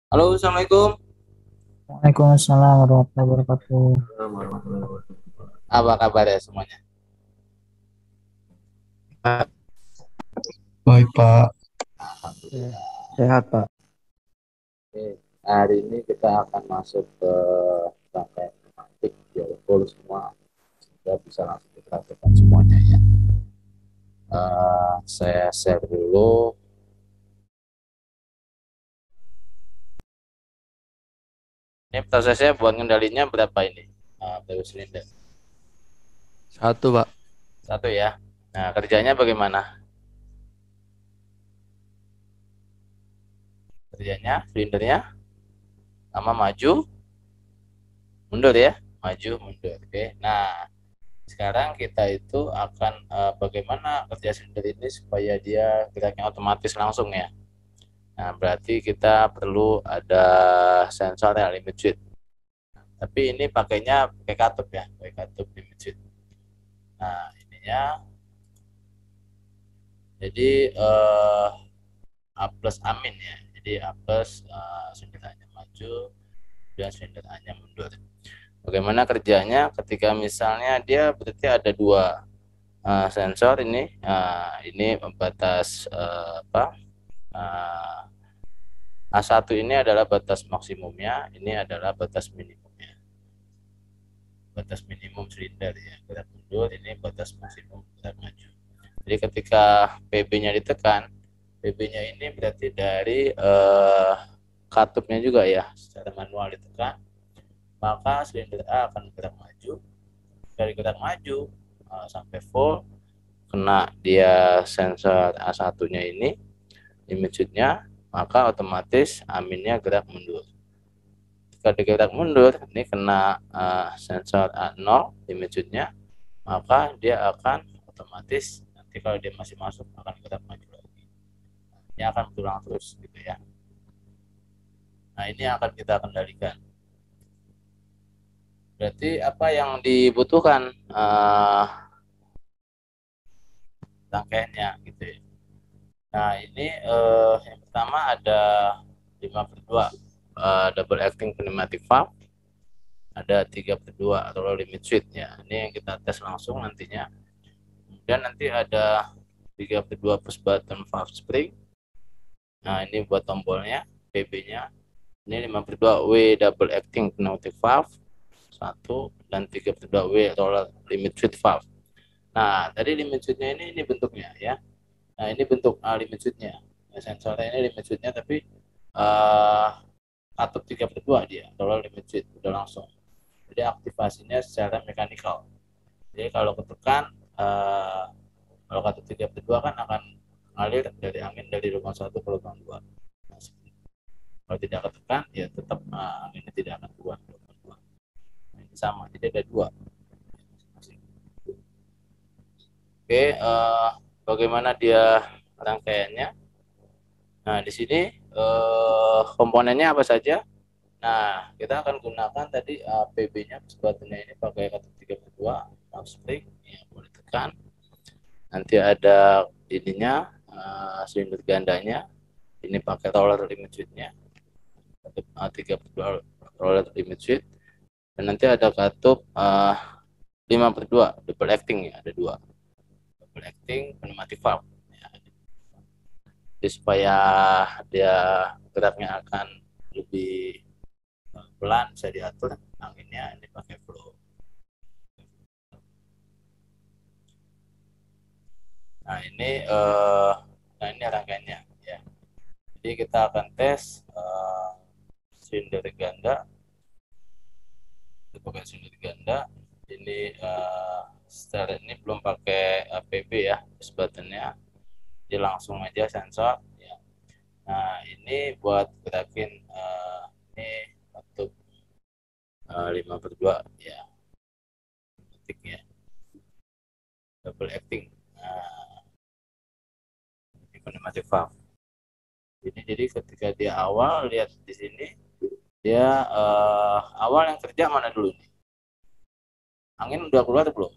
Halo, Assalamualaikum. Waalaikumsalam warahmatullahi wabarakatuh. Apa kabar ya semuanya? Baik, Pak. Ya, Alhamdulillah. sehat, Pak. Oke, hari ini kita akan masuk ke rangkaian tematik biar full semua. Kita bisa langsung dipraktikkan semuanya ya. Saya share dulu. Ini prosesnya buat ngendalinya berapa ini? PW silinder. Satu, Pak. Satu ya. Nah, kerjanya bagaimana? Kerjanya, silindernya sama maju, mundur ya. Maju, mundur. Oke. Nah, sekarang kita itu akan bagaimana kerja silinder ini supaya dia geraknya otomatis langsung ya. Nah, berarti kita perlu ada sensor ya, limit switch. Tapi ini pakainya pakai katup ya, pakai katup limit switch. Nah, ininya jadi A plus amin ya. Jadi A plus silinder hanya maju dan silinder hanya mundur. Bagaimana kerjanya ketika misalnya dia berarti ada dua sensor ini batas apa? Uh, A1 ini adalah batas maksimumnya, ini adalah batas minimumnya. Batas minimum silinder ya, gerak mundur, ini batas maksimum gerak maju. Jadi ketika PB-nya ditekan, PB-nya ini berarti dari katupnya juga ya, secara manual ditekan, maka silinder A akan bergerak maju. Dari gerak maju sampai full, kena dia sensor A1-nya ini, limit switch-nya, maka otomatis aminnya gerak mundur. Jika digerak mundur, ini kena sensor A0 limit switch-nya, maka dia akan otomatis nanti kalau dia masih masuk akan gerak maju lagi. Ini akan berulang terus gitu ya. Nah, ini akan kita kendalikan. Berarti apa yang dibutuhkan rangkaiannya gitu ya. Nah, ini yang pertama ada 5/2 double acting pneumatic valve, ada 3/2 roller limit switch ya. Ini yang kita tes langsung nantinya. Kemudian nanti ada 3/2 push button valve spring. Nah, ini buat tombolnya, PB-nya. Ini 5/2 W double acting pneumatic valve satu dan 3/2 W roller limit switch valve. Nah, tadi limit switch-nya ini bentuknya ya. Nah, ini bentuk limit switch-nya. Nah, sensornya ini limit switch-nya tapi atau 3/2 dia roller limit switch udah langsung. Jadi aktivasinya secara mekanikal. Jadi kalau ketekan kalau kata 3/2 kan akan ngalir dari angin dari lubang satu ke lubang dua. Nah, kalau tidak ketekan ya tetap anginnya tidak akan keluar ke lubang dua. Nah, ini sama, jadi ada dua. Oke, bagaimana dia rangkaiannya? Nah, di sini komponennya apa saja? Nah, kita akan gunakan tadi PB-nya, sebutannya ini pakai kata 32, spring, yang boleh tekan. Nanti ada ininya, silinder gandanya, ini pakai roller limit switch-nya, 32 roller limit switch. Dan nanti ada katup 5/2, double acting ya, ada dua. Double acting, pneumatic valve. Ya, jadi supaya dia geraknya akan lebih pelan, bisa diatur anginnya ini pakai flow. Nah, ini rangkaiannya ya. Jadi kita akan tes silinder ganda, kita pakai silinder ganda. Ini secara ini belum pakai PB ya, buttonnya. Jadi langsung aja sensor ya. Nah, ini buat gerakin ini untuk 5/2 ya, detik ya, double acting. Nah, ini pneumatic valve. Jadi ketika dia awal lihat di sini dia awal yang kerja mana dulu nih? Angin udah keluar belum?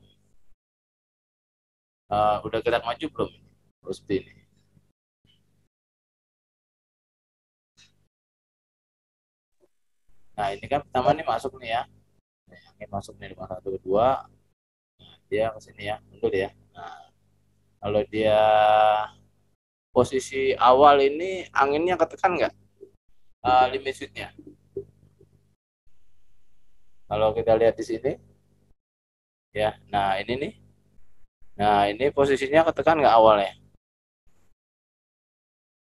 Udah gerak maju belum? Terus ini. Nah, ini kan pertama nih masuk nih ya. Nah, ini masuk nih 51 ke 2. Nah, dia ke sini ya, mundur ya. Nah, kalau dia posisi awal ini anginnya ketekan nggak? Limit switch-nya. Kalau kita lihat di sini ya. Nah, ini nih. Nah, ini posisinya ketekan nggak awalnya?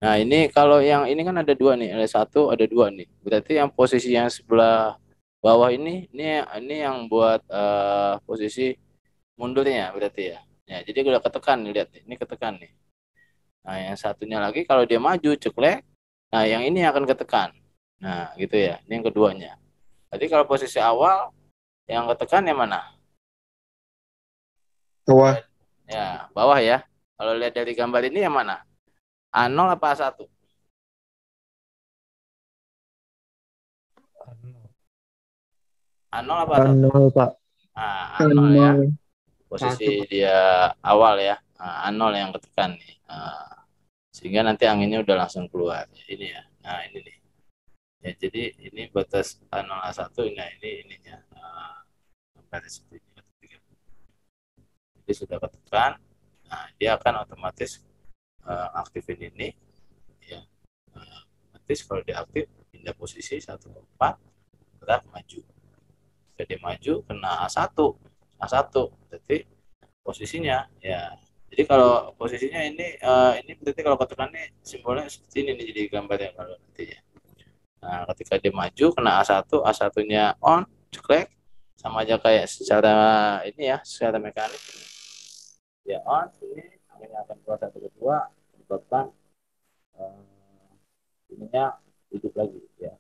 Nah, ini kalau yang ini kan ada dua nih, ada satu, ada dua nih. Berarti yang posisi yang sebelah bawah ini yang buat posisi mundurnya berarti ya. Ya, jadi udah ketekan nih, lihat nih, ini ketekan nih. Nah, yang satunya lagi kalau dia maju ceklek, nah yang ini akan ketekan. Nah, gitu ya. Ini yang keduanya. Jadi kalau posisi awal yang ketekan yang mana? Bawah. Ya, bawah ya. Kalau lihat dari gambar ini yang mana? A0 apa A1? A0 apa A1? Nol, Pak. Nah, A0 ya. Nol. Posisi Satu, Pak. dia awal ya. Nah, A0 yang ketekan nih. Nah, sehingga nanti anginnya udah langsung keluar. Ini ya. Nah, ini nih. Ya, jadi ini batas A0 A1, nah ini ininya. Garis ini. Jadi sudah ketekan. Nah, dia akan otomatis aktifin ini ya. Otomatis kalau diaktif pindah posisi 1 ke 4 gerak maju. Jadi maju kena A1. A1 berarti posisinya ya. Jadi kalau posisinya ini berarti kalau ketekan nih simbolnya seperti ini nih, jadi gambarnya kalau nanti ya. Nah, ketika dia maju kena A1, A1-nya on, ceklek, sama aja kayak secara ini ya, secara mekanik. Ya on, ini anginnya akan keluar 1 ke 2, menyebabkan ininya hidup lagi ya.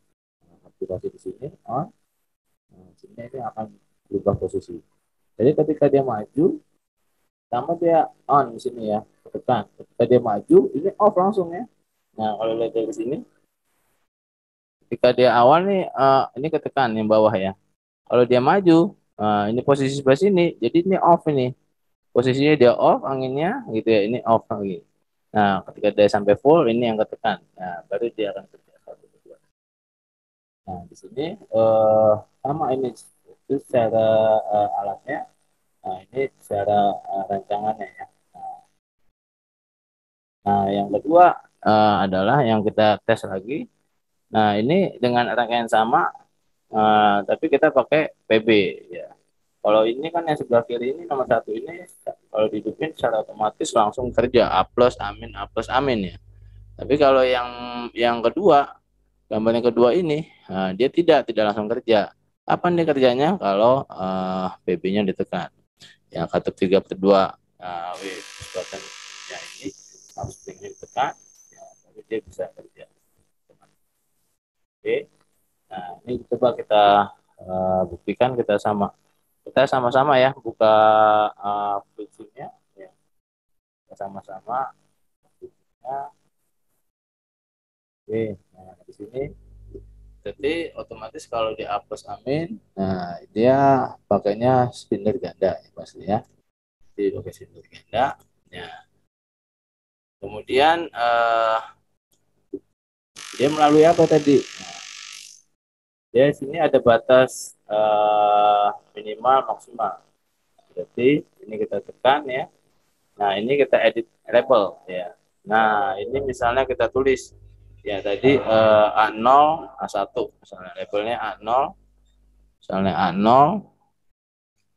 Aktivasi di sini on, sini ini akan berubah posisi. Jadi ketika dia maju, sama dia on di sini ya, tekan. Ketika dia maju, ini off langsung ya. Nah, kalau lihat dari sini, ketika dia awal nih, ini ketekan yang bawah ya. Kalau dia maju, ini posisi sebelah sini, jadi ini off ini. Posisinya dia off, anginnya gitu ya, ini off lagi. Nah, ketika dia sampai full, ini yang ketekan. Nah, baru dia akan kerja 1 ke 2. Nah, di sini sama ini itu secara alatnya. Nah, ini secara rancangannya ya. Nah, yang kedua adalah yang kita tes lagi. Nah, ini dengan rangkaian sama, tapi kita pakai PB ya. Kalau ini kan yang sebelah kiri ini nomor satu ini kalau dihidupin secara otomatis langsung kerja A plus amin A plus amin ya. Tapi kalau yang kedua, gambar yang kedua ini, dia tidak langsung kerja. Kapan dia kerjanya? Kalau PB-nya ditekan. Yang katup 3/2 W sebabkan ya ini harus ditekan, ya, baru dia bisa kerja. Oke. Nah, ini coba kita buktikan kita sama-sama ya buka fungsinya ya. Kita sama-sama fungsinya. Oke, nah di sini jadi otomatis kalau di apus amin, nah dia pakainya spinner ganda ya pasti ya. Jadi pakai spinner ganda. Ya. Kemudian dia melalui apa tadi? Nah, dia sini ada batas minimal maksimal. Berarti ini kita tekan ya. Nah, ini kita edit label ya. Nah, ini misalnya kita tulis ya tadi A0, A1 misalnya labelnya A0, misalnya A0.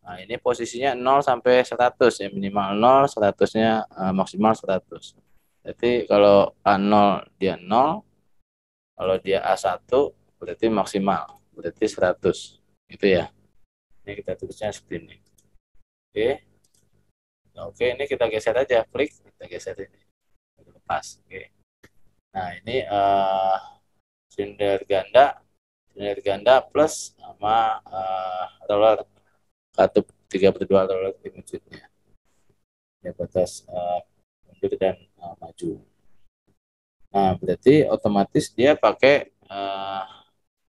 Nah, ini posisinya 0 sampai 100 ya, minimal 0, 100-nya maksimal 100. Jadi kalau A0 dia 0, kalau dia A1 berarti maksimal, berarti 100. Gitu ya. Ini kita tulisnya seperti ini. Oke. Oke, ini kita geser aja, klik, kita geser ini. Lepas. Oke. Nah, ini silinder ganda plus sama roller katup 3/2 roller dimensionnya. Ya batas mundur dan maju. Nah, berarti otomatis dia pakai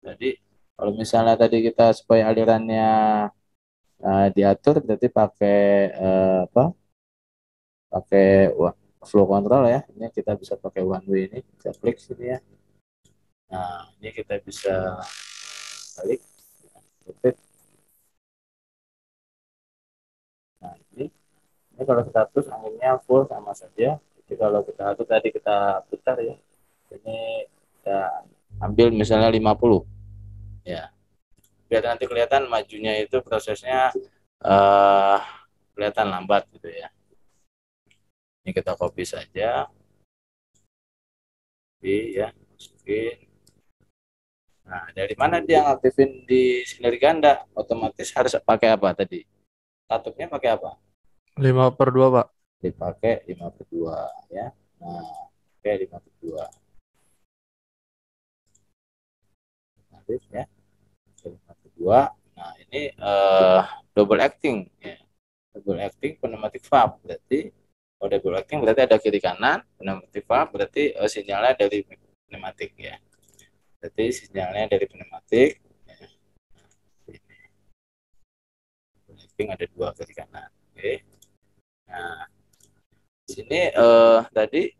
jadi kalau misalnya tadi kita supaya alirannya diatur berarti pakai apa? Pakai flow control ya. Ini kita bisa pakai one way ini. Kita klik sini ya. Nah, ini kita bisa balik. Nah, nah ini kalau status anginnya full sama saja. Jadi kalau kita atur tadi kita putar ya, ini kita ambil misalnya 50 ya, biar nanti kelihatan majunya itu prosesnya kelihatan lambat gitu ya. Ini kita copy saja, ya, masukin. Nah, dari mana dia ngaktifin di sinergi ganda? Otomatis harus pakai apa tadi? Katupnya pakai apa? 5/2 Pak. Dipakai 5/2 ya. Nah, pakai 5/2. Aktif ya. 5/2. Nah, ini double acting ya. Double acting pneumatic valve berarti kalau double acting berarti ada kiri kanan, pneumatic valve berarti sinyalnya dari pneumatik ya. Berarti sinyalnya dari pneumatik. Ya. Acting ada dua kiri kanan. Oke. Nah, di sini tadi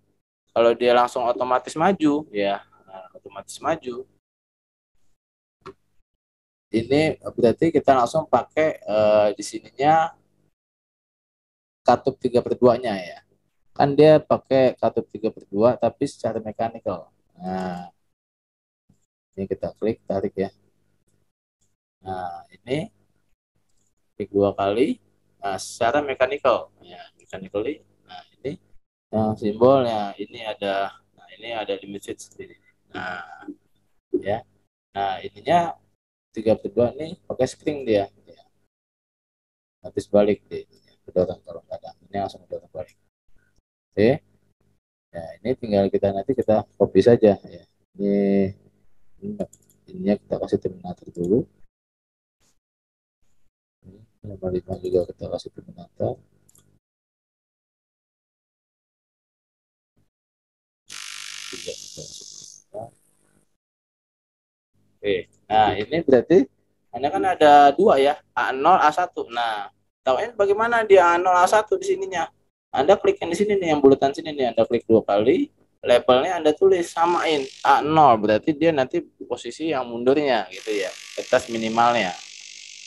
kalau dia langsung otomatis maju ya, otomatis maju. Ini berarti kita langsung pakai di sininya katup 3/2-nya ya. Kan dia pakai katup 3/2 tapi secara mekanikal. Nah, ini kita klik, tarik ya. Nah, ini klik 2 kali. Nah, secara mekanikal ya, mechanically. Nah, ini yang simbolnya ini ada, nah ini ada limit switch sendiri. Nah, ya. Nah, ininya 3/2 nih pakai spring dia. Ya. Nanti balik deh. Kedorong kalau nggak ada. Ini langsung kedorong balik. Oke. Nah, ini tinggal kita nanti kita copy saja ya. Ininya kita kasih terminator dulu. Nomor 5 juga kita kasih terminator. Juga kita kasih terminator. Oke. Nah, ini berarti hanya kan ada dua ya, A0, A1. Nah, tahunya bagaimana dia A0, A1 di sininya? Anda klik yang di sini nih, yang bulatan sini nih, Anda klik 2 kali, labelnya Anda tulis samain A0, berarti dia nanti posisi yang mundurnya gitu ya, batas minimalnya,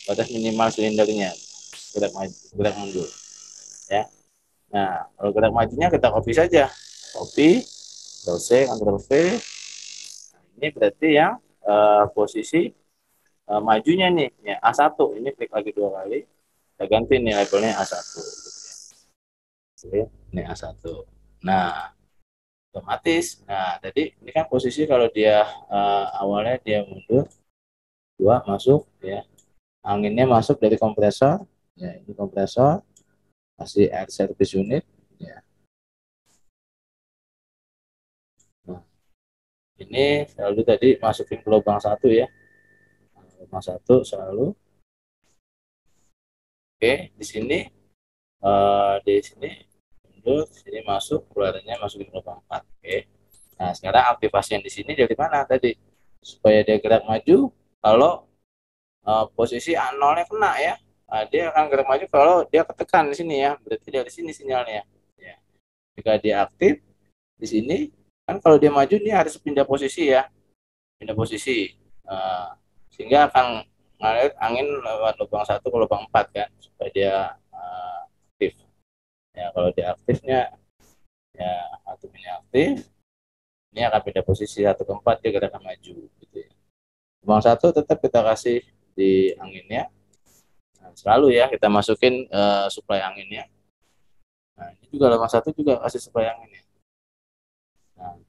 batas minimal silindernya, gerak maju, gerak mundur, ya. Nah, kalau gerak majunya kita copy saja, copy, Ctrl C, Ctrl V. Ini berarti yang posisi majunya nih, ya A1. Ini klik lagi 2 kali, kita ganti nih labelnya A1. Oke, ini A1. Nah, otomatis. Nah, tadi ini kan posisi kalau dia awalnya dia mundur, 2 masuk ya. Anginnya masuk dari kompresor. Ya, ini kompresor kasih air service unit ya. Nah, ini selalu tadi masukin ke lubang 1 ya. Lubang 1 selalu. Oke, di sini mundur, sini masuk, keluarnya masukin ke lubang 4. Oke. Nah, sekarang aktivasi yang di sini dari mana tadi? Supaya dia gerak maju kalau posisi A0-nya kena ya. Nah, dia akan gerak maju kalau dia ketekan di sini ya. Berarti dari sini sinyalnya. Ya. Jika dia aktif di sini, kan kalau dia maju dia harus pindah posisi ya. Pindah posisi. Sehingga akan ngalir angin lewat lubang 1 ke lubang 4 kan. Supaya dia aktif. Ya, kalau dia aktifnya ya atau ini aktif, ini akan pindah posisi 1 ke 4, dia akan maju gitu ya. Lubang 1 tetap kita kasih di anginnya. Nah, selalu ya kita masukin suplai anginnya. Nah, ini juga lubang 1 juga kasih suplai anginnya. Nah,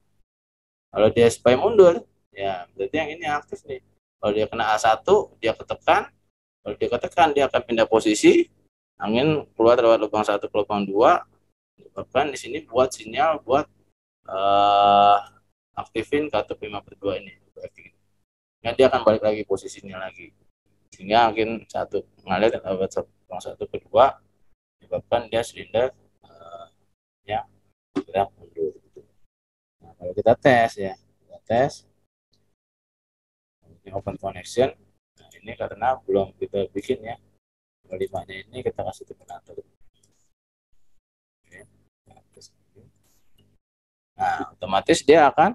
kalau dia supaya mundur, ya berarti yang ini aktif nih. Kalau dia kena A1, dia ketekan. Kalau dia ketekan, dia akan pindah posisi. Angin keluar lewat lubang 1 ke lubang 2. Bahkan di sini buat sinyal buat aktifin katup 5/2 ini. Nah, dia akan balik lagi posisinya lagi. Sehingga angin satu mengalir lewat lubang 1 ke 2, menyebabkan dia silinder yang gerak mundur. Nah, kalau kita tes ya, kita tes ini open connection. Nah, ini karena belum kita bikin ya, kelimanya ini kita kasih terminator. Nah, otomatis dia akan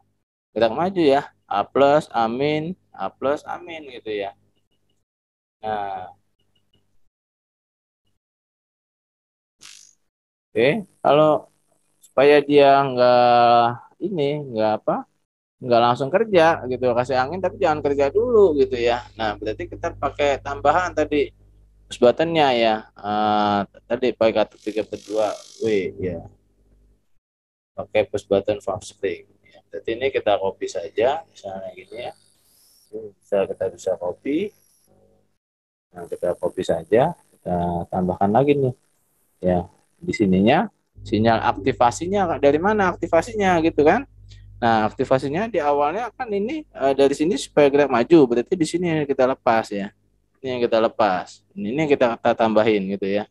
gerak maju ya, A plus, amin, A plus amin gitu ya. Nah, oke, kalau supaya dia nggak apa, nggak langsung kerja gitu, kasih angin tapi jangan kerja dulu gitu ya. Nah, berarti kita pakai tambahan tadi push buttonnya ya. Tadi pakai kata 3/2 W ya, pakai push button valve spring ya. Berarti ini kita copy saja misalnya gini ya. Kita bisa copy. Nah, kita copy saja, kita tambahkan lagi nih ya. Di sininya sinyal aktivasinya dari mana aktivasinya gitu kan. Nah, aktivasinya di awalnya kan ini dari sini supaya gerak maju, berarti di sini yang kita lepas ya. Ini yang kita lepas. Ini yang kita tambahin gitu ya.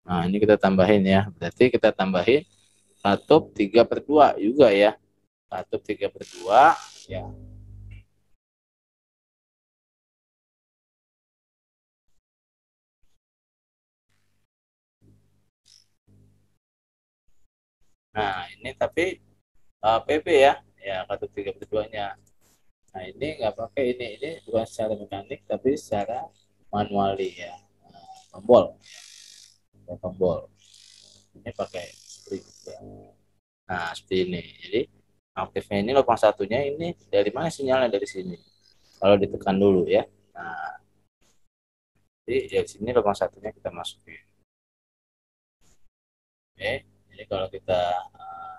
Nah, ini kita tambahin ya. Berarti kita tambahin katup 3/2 juga ya. Katup 3/2 ya. Nah, ini tapi PB ya. Ya, katup 3/2-nya. Nah, ini nggak pakai ini bukan secara mekanik tapi secara manuali ya. Nah, tombol, ya, tombol. Ini pakai spring ya. Nah, seperti ini. Jadi aktifnya ini lubang satunya ini dari mana sinyalnya dari sini. Kalau ditekan dulu ya. Nah, jadi dari sini lubang satunya kita masukin. Oke. Jadi kalau kita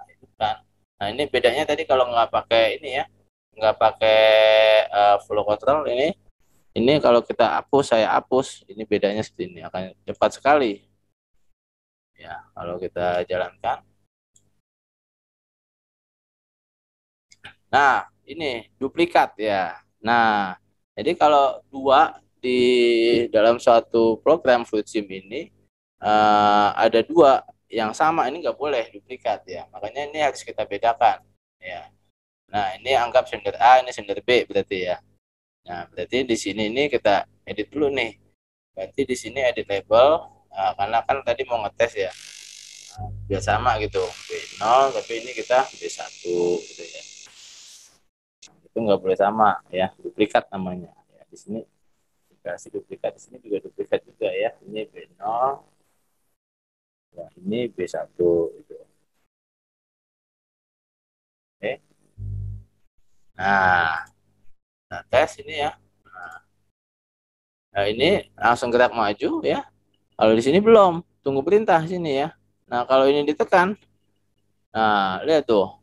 hidupkan. Nah, ini bedanya tadi kalau nggak pakai ini ya, nggak pakai flow control ini kalau kita hapus, saya hapus, ini bedanya seperti ini, akan cepat sekali ya kalau kita jalankan. Nah, ini duplikat ya. Nah, jadi kalau dua di dalam suatu program Fluid Sim ini ada dua yang sama, ini nggak boleh duplikat ya. Makanya ini harus kita bedakan ya. Nah, ini anggap sender A, ini sender B berarti ya. Nah, berarti di sini ini kita edit dulu nih. Berarti di sini edit label, karena kan tadi mau ngetes ya. Biar sama gitu, B0, tapi ini kita B1 gitu ya. Itu nggak boleh sama ya, duplikat namanya ya. Di sini dikasih duplikat, di sini juga duplikat juga ya. Ini B0 ya, ini B1 gitu. Oke, nah, nah tes ini ya. Nah, ini langsung gerak maju ya, kalau di sini belum, tunggu perintah sini ya. Nah, kalau ini ditekan, nah lihat tuh,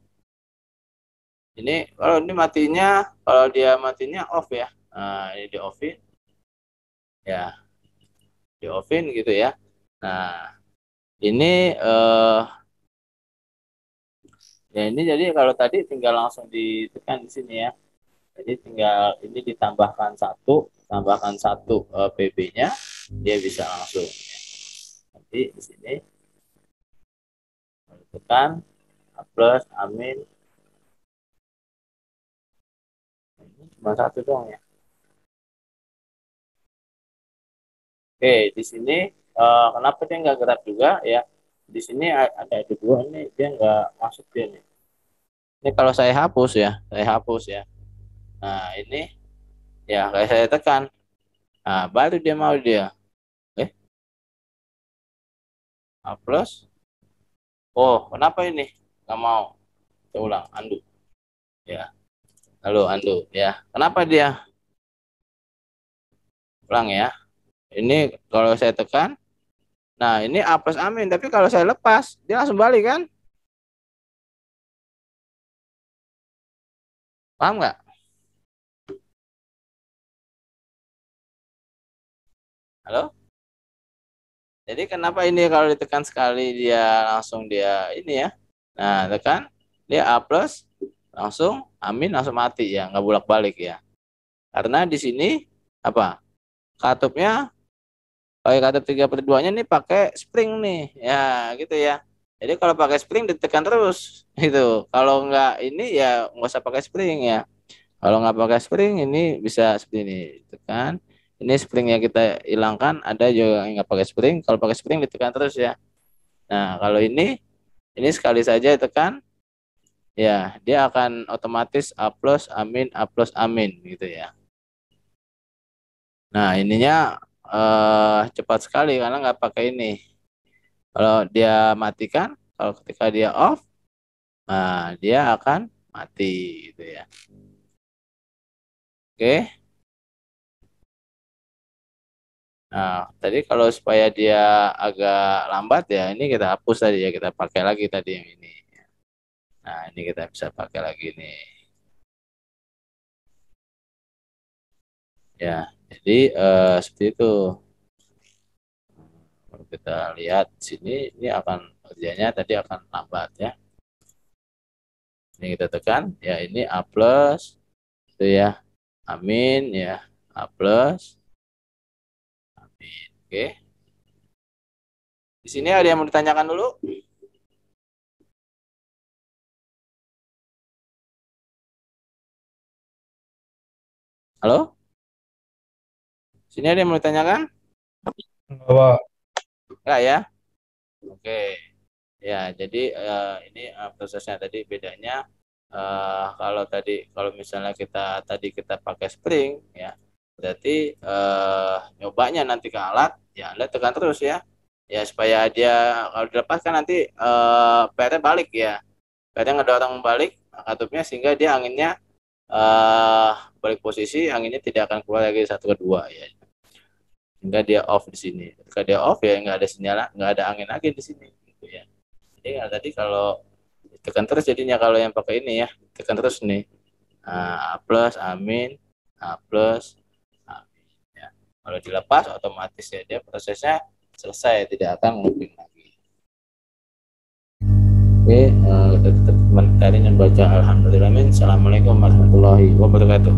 ini kalau ini matinya, kalau dia matinya off ya. Nah, ini di offin ya, di offin gitu ya. Nah, ini ya, ini jadi kalau tadi tinggal langsung ditekan di sini ya. Jadi tinggal ini ditambahkan satu, tambahkan satu PB-nya, dia bisa langsung. Nanti di sini tekan A plus, amin. Ini cuma satu doang ya. Oke, di sini kenapa dia nggak gerak juga ya? Di sini ada dua nih, dia nggak masuk dia nih. Ini kalau saya hapus ya, saya hapus ya. Nah, ini ya kayak saya tekan. Nah, baru dia mau dia. Eh, A plus. Oh, kenapa ini? Nggak mau. Saya ulang, undo. Ya, lalu undo. Ya, kenapa dia? Ulang ya. Ini kalau saya tekan. Nah, ini A plus amin. Tapi kalau saya lepas, dia langsung balik kan? Paham nggak? Halo? Jadi kenapa ini kalau ditekan sekali dia langsung dia ini ya. Nah, tekan dia A plus langsung amin langsung mati ya, nggak bolak-balik ya. Karena di sini apa? Katupnya pakai katup 3/2-nya nih pakai spring nih. Ya, gitu ya. Jadi kalau pakai spring ditekan terus gitu. Kalau nggak ini ya nggak usah pakai spring ya. Kalau nggak pakai spring ini bisa seperti ini, tekan. Ini spring yang kita hilangkan, ada juga yang nggak pakai spring. Kalau pakai spring ditekan terus ya. Nah, kalau ini Ini sekali saja tekan, ya dia akan otomatis A plus amin gitu ya. Nah ininya cepat sekali karena nggak pakai ini. Kalau dia matikan, kalau ketika dia off, nah dia akan mati gitu ya. Oke. Nah, tadi kalau supaya dia agak lambat ya, ini kita hapus tadi ya, kita pakai lagi tadi yang ini. Nah, ini kita bisa pakai lagi nih. Ya, jadi seperti itu. Kalau kita lihat sini, ini akan kerjanya tadi akan lambat ya. Ini kita tekan, ya ini A plus, itu ya, amin ya, A plus, amin. Oke. Di sini ada yang mau ditanyakan dulu? Halo? Sini ada yang mau ditanyakan? Pak. Enggak ya? Oke. Ya, jadi ini prosesnya tadi bedanya kalau misalnya kita pakai spring ya, berarti nyobanya nanti ke alat ya Anda tekan terus ya. Ya supaya dia kalau dilepaskan nanti PR-nya balik ya. PR-nya ngedorong balik katupnya sehingga dia anginnya balik posisi, anginnya tidak akan keluar lagi satu ke dua ya. Sehingga dia off di sini. Ketika dia off ya nggak ada sinyal, nggak ada angin lagi di sini gitu ya. Jadi tadi kalau tekan terus jadinya kalau yang pakai ini ya, tekan terus nih. A plus amin, A plus amin ya. Kalau dilepas otomatis ya dia prosesnya selesai, tidak akan looping lagi. Oke, teman tadi yang baca alhamdulillahirrahmanirrahim. Assalamualaikum warahmatullahi wabarakatuh.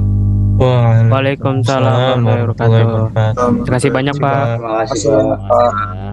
Waalaikumsalam warahmatullahi wabarakatuh. Terima kasih banyak, Pak. Terima kasih, Pak.